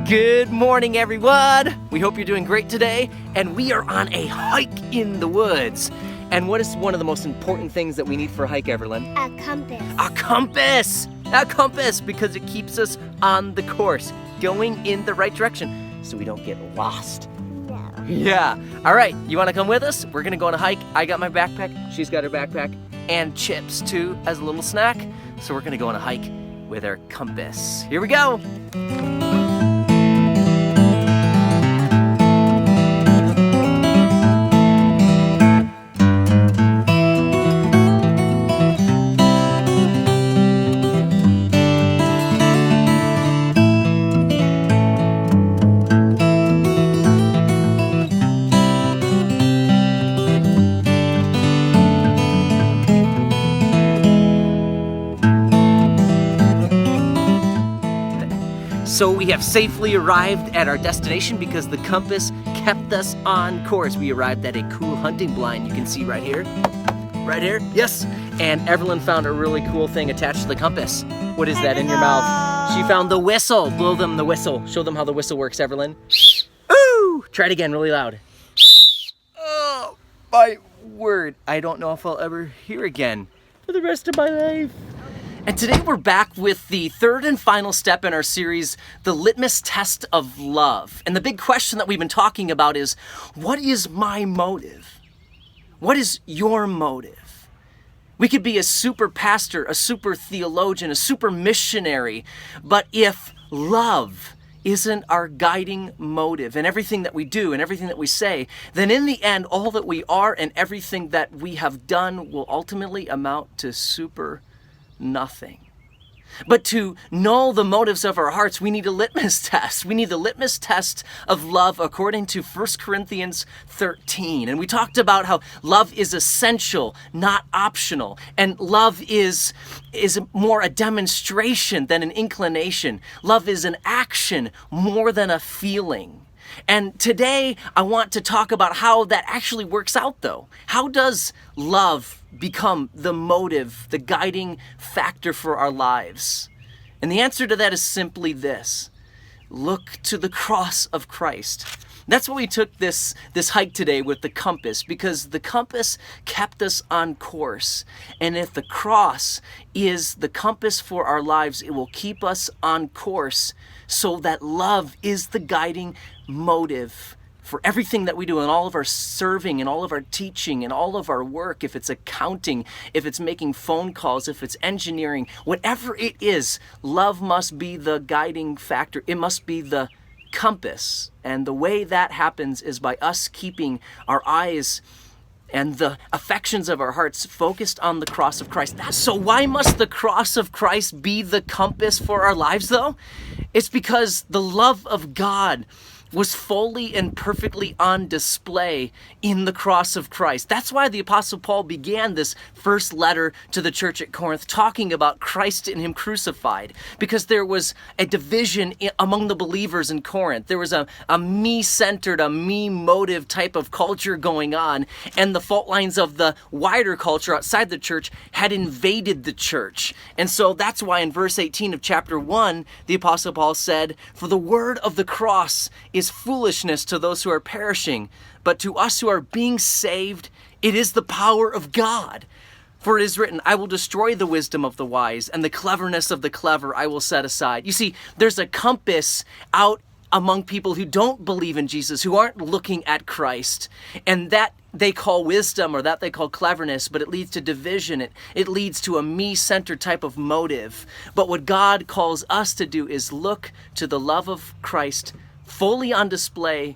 Good morning, everyone. We hope you're doing great today, and we are on a hike in the woods. And what is one of the most important things that we need for a hike, Everlyn? A compass. A compass! A compass, because it keeps us on the course, going in the right direction, so we don't get lost. No. Yeah. All right, you want to come with us? We're going to go on a hike. I got my backpack, she's got her backpack, and chips, too, as a little snack. So we're going to go on a hike with our compass. Here we go. So we have safely arrived at our destination because the compass kept us on course. We arrived at a cool hunting blind you can see right here. Right here, yes. And Evelyn found a really cool thing attached to the compass. What is that in your mouth? She found the whistle. Blow them the whistle. Show them how the whistle works, Evelyn. Ooh! Try it again really loud. Oh, my word. I don't know if I'll ever hear again for the rest of my life. And today we're back with the third and final step in our series, the Litmus test of love. And the big question that we've been talking about is, what is my motive? What is your motive? We could be a super pastor, a super theologian, a super missionary, but if love isn't our guiding motive in everything that we do and everything that we say, then in the end, all that we are and everything that we have done will ultimately amount to super nothing. But to know the motives of our hearts, we need a litmus test. We need the litmus test of love according to 1 Corinthians 13. And we talked about how love is essential, not optional. And love is more a demonstration than an inclination. Love is an action more than a feeling. And today I want to talk about how that actually works out, though. How does love become the motive, the guiding factor for our lives? And the answer to that is simply this: look to the cross of Christ. That's why we took this hike today with the compass, because the compass kept us on course. And if the cross is the compass for our lives, it will keep us on course so that love is the guiding motive for everything that we do, and all of our serving and all of our teaching and all of our work. If it's accounting, if it's making phone calls, if it's engineering, whatever it is, love must be the guiding factor. It must be the compass. And the way that happens is by us keeping our eyes and the affections of our hearts focused on the cross of Christ. So why must the cross of Christ be the compass for our lives, though? It's because the love of God was fully and perfectly on display in the cross of Christ. That's why the Apostle Paul began this first letter to the church at Corinth talking about Christ and Him crucified, because there was a division among the believers in Corinth. There was a me-centered, a me-motive type of culture going on, and the fault lines of the wider culture outside the church had invaded the church. And so that's why in verse 18 of chapter 1, the Apostle Paul said, "For the word of the cross is foolishness to those who are perishing, but to us who are being saved, it is the power of God. For it is written, I will destroy the wisdom of the wise, and the cleverness of the clever I will set aside." You see, there's a compass out among people who don't believe in Jesus, who aren't looking at Christ, and that they call wisdom, or that they call cleverness, but it leads to division. It leads to a me-centered type of motive. But what God calls us to do is look to the love of Christ fully on display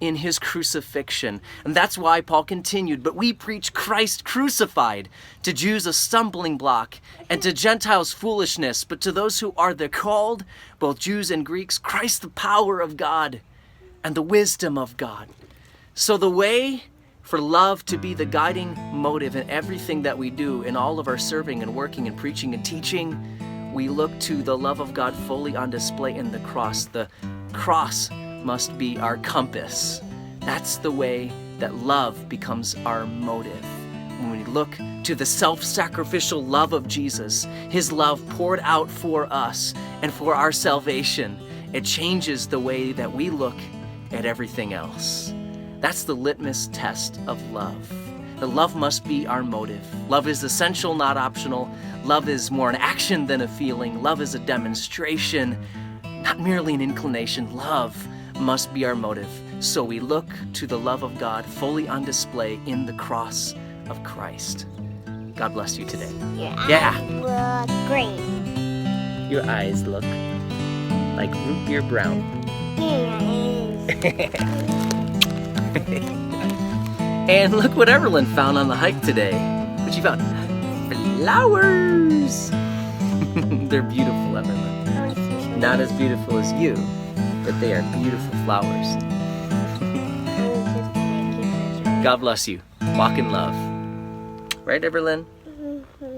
in His crucifixion. And that's why Paul continued, "But we preach Christ crucified, to Jews a stumbling block, and to Gentiles foolishness, but to those who are the called, both Jews and Greeks, Christ the power of God and the wisdom of God." So the way for love to be the guiding motive in everything that we do, in all of our serving and working and preaching and teaching, we look to the love of God fully on display in the cross. The cross must be our compass. That's the way that love becomes our motive. When we look to the self-sacrificial love of Jesus, His love poured out for us and for our salvation, It changes the way that we look at everything else. That's the litmus test of love. The love must be our motive. Love is essential, not optional. Love is more an action than a feeling. Love is a demonstration, not merely an inclination. Love must be our motive. So we look to the love of God fully on display in the cross of Christ. God bless you today. Your eyes look green. Your eyes look like root beer brown. And look what Everlyn found on the hike today. What you found? Flowers! They're beautiful, Everlyn. Not as beautiful as you, but they are beautiful flowers. God bless you. Walk in love. Right, Everlyn?